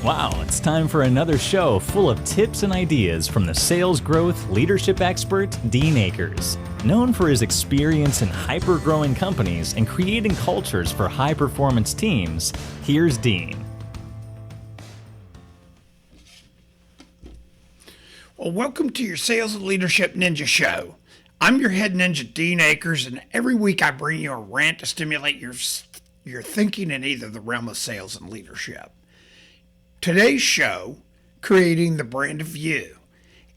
Wow, it's time for another show full of tips and ideas from the sales growth leadership expert, Dean Akers. Known for his experience in hyper-growing companies and creating cultures for high-performance teams, here's Dean. Well, welcome to your Sales and Leadership Ninja Show. I'm your head ninja, Dean Akers, and every week I bring you a rant to stimulate your thinking in either the realm of sales and leadership. Today's show, Creating the Brand of You.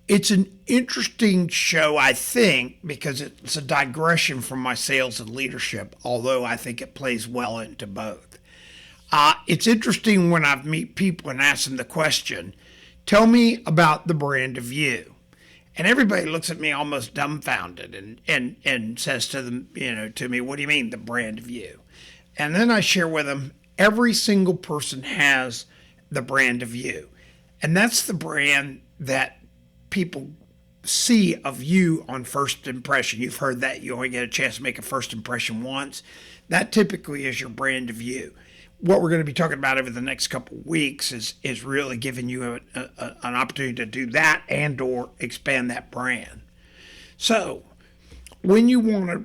It's an interesting show, I think, because it's a digression from my sales and leadership, although I think it plays well into both. It's interesting when I meet people and ask them the question, tell me about the brand of you. And everybody looks at me almost dumbfounded and says to them, to me, what do you mean the brand of you? And then I share with them, every single person has the brand of you. And that's the brand that people see of you on first impression. You've heard that you only get a chance to make a first impression once. That typically is your brand of you. What we're going to be talking about over the next couple of weeks is really giving you an opportunity to do that and or expand that brand. So when you want to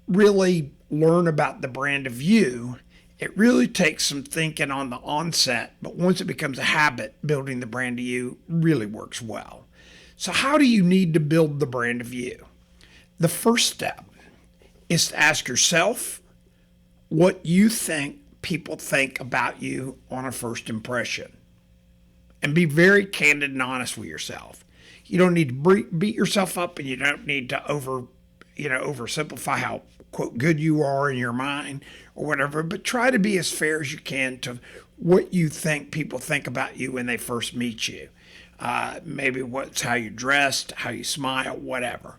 really learn about the brand of you, it really takes some thinking on the onset, but once it becomes a habit, building the brand of you really works well. So how do you need to build the brand of you? The first step is to ask yourself what you think people think about you on a first impression. And be very candid and honest with yourself. You don't need to beat yourself up, and you don't need to oversimplify how, quote, good you are in your mind or whatever, but try to be as fair as you can to what you think people think about you when they first meet you. Maybe what's how you dressed, how you smile, whatever.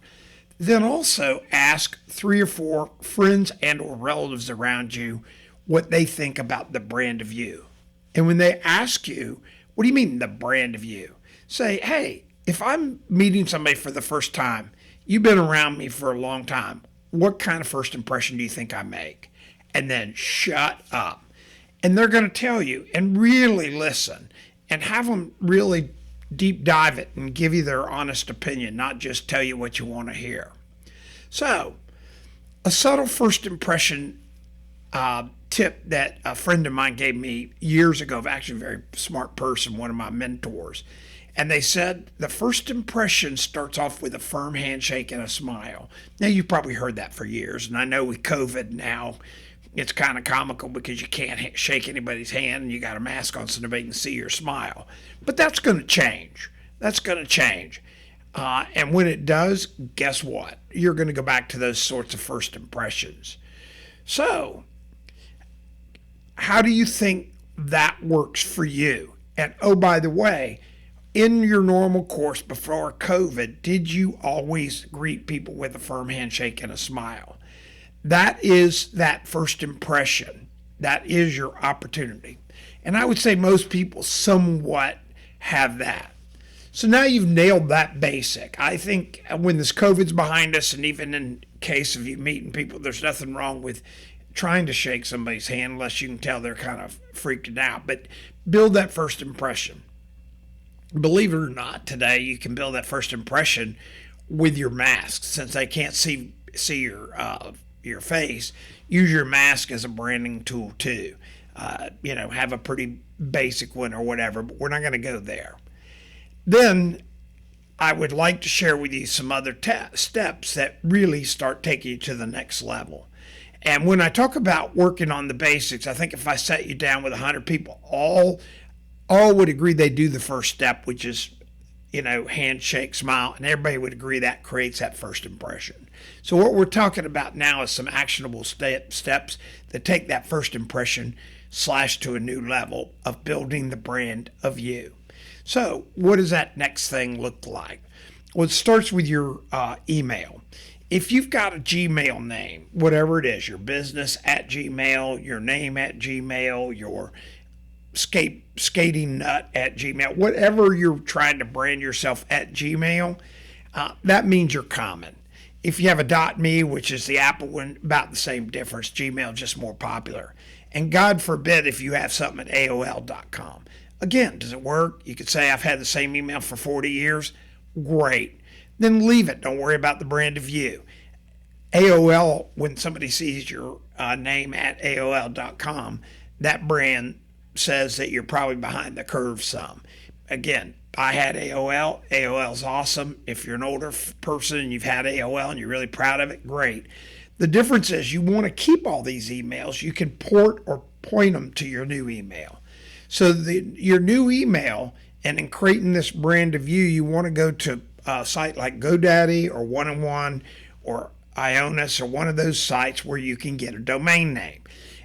Then also ask 3 or 4 friends and or relatives around you what they think about the brand of you. And when they ask you, what do you mean the brand of you? Say, hey, if I'm meeting somebody for the first time, you've been around me for a long time, what kind of first impression do you think I make? And then shut up. And they're going to tell you, and really listen and have them really deep dive it and give you their honest opinion, not just tell you what you want to hear. So a subtle first impression tip that a friend of mine gave me years ago, actually a very smart person, one of my mentors. And they said the first impression starts off with a firm handshake and a smile. Now, you've probably heard that for years. And I know with COVID now, it's kind of comical because you can't shake anybody's hand and you got a mask on so nobody can see your smile. But that's going to change. That's going to change. And when it does, guess what? You're going to go back to those sorts of first impressions. So, how do you think that works for you? And oh, by the way, in your normal course before COVID, did you always greet people with a firm handshake and a smile? That is that first impression. That is your opportunity. And I would say most people somewhat have that. So now you've nailed that basic. I think when this COVID's behind us, and even in case of you meeting people, there's nothing wrong with trying to shake somebody's hand unless you can tell they're kind of freaked out. But build that first impression. Believe it or not, today you can build that first impression with your mask. Since they can't see your face, use your mask as a branding tool too. Have a pretty basic one or whatever, but we're not going to go there. Then I would like to share with you some other steps that really start taking you to the next level. And when I talk about working on the basics, I think if I set you down with 100 people, all would agree they do the first step, which is, handshake, smile, and everybody would agree that creates that first impression. So what we're talking about now is some actionable steps that take that first impression to a new level of building the brand of you. So what does that next thing look like? Well, it starts with your email. If you've got a Gmail name, whatever it is, your business at Gmail, your name at Gmail, your skating nut at Gmail, whatever you're trying to brand yourself at Gmail, that means you're common. If you have a .me, which is the Apple one, about the same difference. Gmail just more popular. And God forbid if you have something at AOL.com. Again, does it work? You could say, I've had the same email for 40 years. Great. Then leave it. Don't worry about the brand of you. AOL, when somebody sees your name at AOL.com, that brand says that you're probably behind the curve some. Again, I had AOL. AOL's awesome. If you're an older person and you've had AOL and you're really proud of it, great. The difference is you want to keep all these emails. You can port or point them to your new email. So your new email, and in creating this brand of you want to go to a site like GoDaddy or One-on-One or Ionis or one of those sites where you can get a domain name.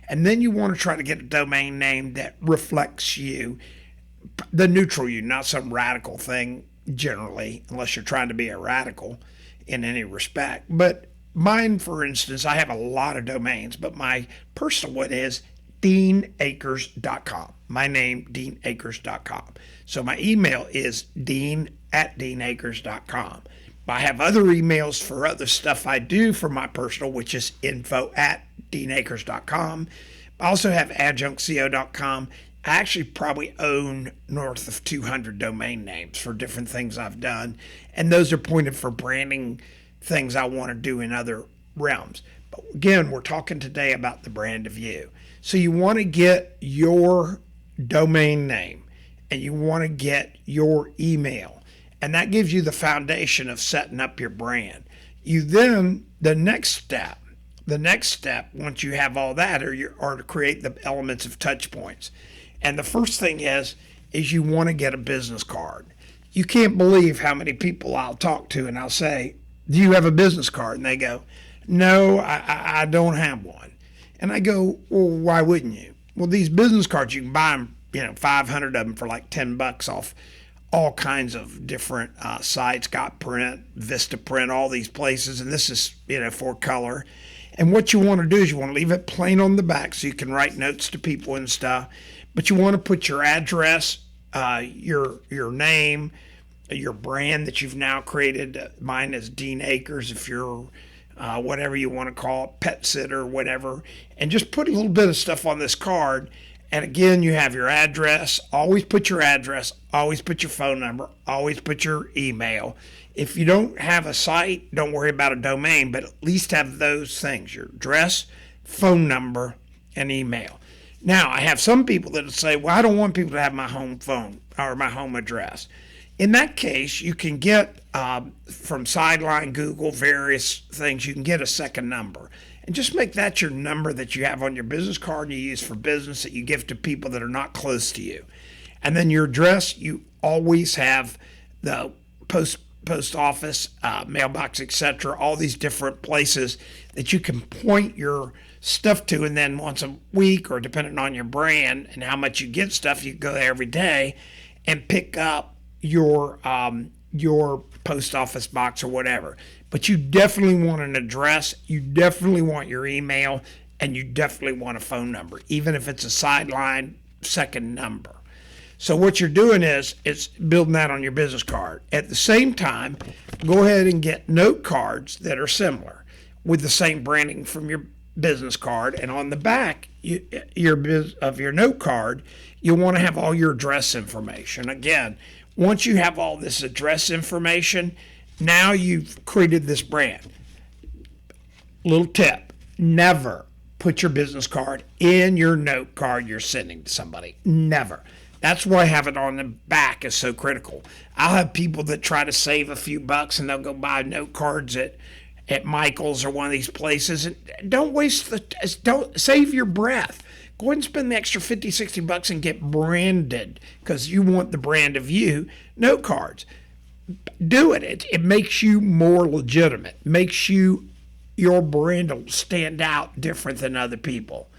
And then you want to try to get a domain name that reflects you, the neutral you, not some radical thing generally, unless you're trying to be a radical in any respect. But mine, for instance, I have a lot of domains, but my personal one is deanakers.com. My name, deanakers.com. So my email is dean@deanakers.com. I have other emails for other stuff I do for my personal, which is info@deanakers.com. I also have adjunctco.com. I actually probably own north of 200 domain names for different things I've done, and those are pointed for branding things I want to do in other realms. But again, we're talking today about the brand of you. So you want to get your domain name and you want to get your email, and that gives you the foundation of setting up your brand. You then, the next step, once you have all that, are to create the elements of touch points. And the first thing is you want to get a business card. You can't believe how many people I'll talk to and I'll say, do you have a business card? And they go, no, I don't have one. And I go, well, why wouldn't you? Well, these business cards, you can buy them, 500 of them for like $10 off all kinds of different sites, Got Print, Vista Print, all these places. And this is, for color. And what you want to do is you want to leave it plain on the back so you can write notes to people and stuff. But you want to put your address, your name, your brand that you've now created. Mine is Dean Akers, if you're whatever you want to call it, pet sitter, whatever. And just put a little bit of stuff on this card. And again, you have your address. Always put your address. Always put your phone number. Always put your email. If you don't have a site, don't worry about a domain, but at least have those things, your address, phone number, and email. Now, I have some people that say, well, I don't want people to have my home phone or my home address. In that case, you can get from Sideline, Google, various things, you can get a second number. And just make that your number that you have on your business card and you use for business that you give to people that are not close to you. And then your address, you always have the post office, mailbox, etc., all these different places that you can point your stuff to. And then once a week, or depending on your brand and how much you get stuff, you can go there every day and pick up your post office box or whatever. But you definitely want an address, you definitely want your email, and you definitely want a phone number, even if it's a sideline second number. So what you're doing is building that on your business card. At the same time, go ahead and get note cards that are similar with the same branding from your business card. And on the back of your note card, you'll want to have all your address information. Again, once you have all this address information, now you've created this brand. Little tip, never put your business card in your note card you're sending to somebody. Never. That's why having it on the back is so critical. I'll have people that try to save a few bucks and they'll go buy note cards at Michael's or one of these places. And don't save your breath. Go ahead and spend the extra $50, $60 and get branded, because you want the brand of you note cards. Do it. It makes you more legitimate. Makes your brand will stand out different than other people.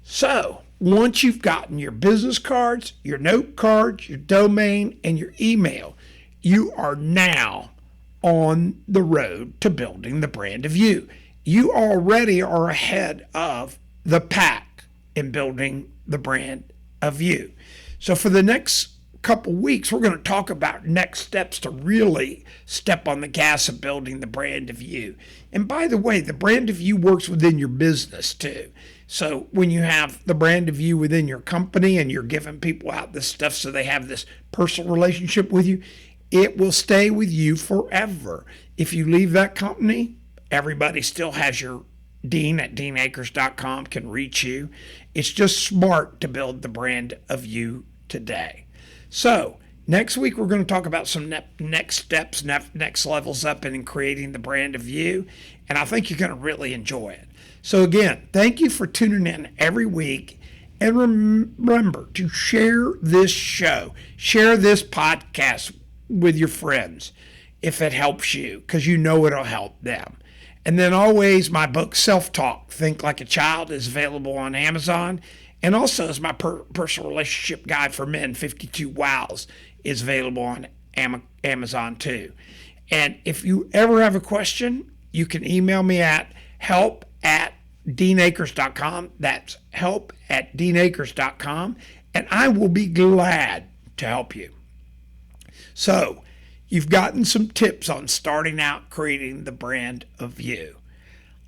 So once you've gotten your business cards, your note cards, your domain, and your email, you are now on the road to building the brand of you. You already are ahead of the pack in building the brand of you. So for the next couple weeks, we're going to talk about next steps to really step on the gas of building the brand of you. And by the way, the brand of you works within your business too. So when you have the brand of you within your company and you're giving people out this stuff so they have this personal relationship with you, it will stay with you forever. If you leave that company, everybody still has your Dean at deanakers.com can reach you. It's just smart to build the brand of you today. So next week, we're going to talk about some next steps, next levels up in creating the brand of you. And I think you're going to really enjoy it. So again, thank you for tuning in every week. And remember to share this show, share this podcast with your friends if it helps you, because you know it'll help them. And then always my book, Self-Talk, Think Like a Child, is available on Amazon. And also as my personal relationship guide for men, 52 Wows, is available on Amazon too. And if you ever have a question, you can email me at help@deanakers.com. That's help@deanakers.com. And I will be glad to help you. So you've gotten some tips on starting out creating the brand of you.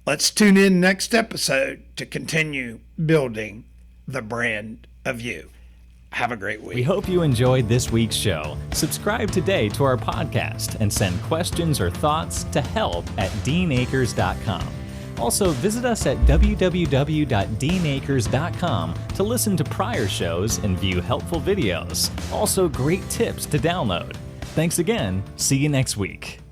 Let's tune in next episode to continue building the brand of you. Have a great week. We hope you enjoyed this week's show. Subscribe today to our podcast and send questions or thoughts to help@deanakers.com. Also, visit us at www.deanakers.com to listen to prior shows and view helpful videos. Also, great tips to download. Thanks again. See you next week.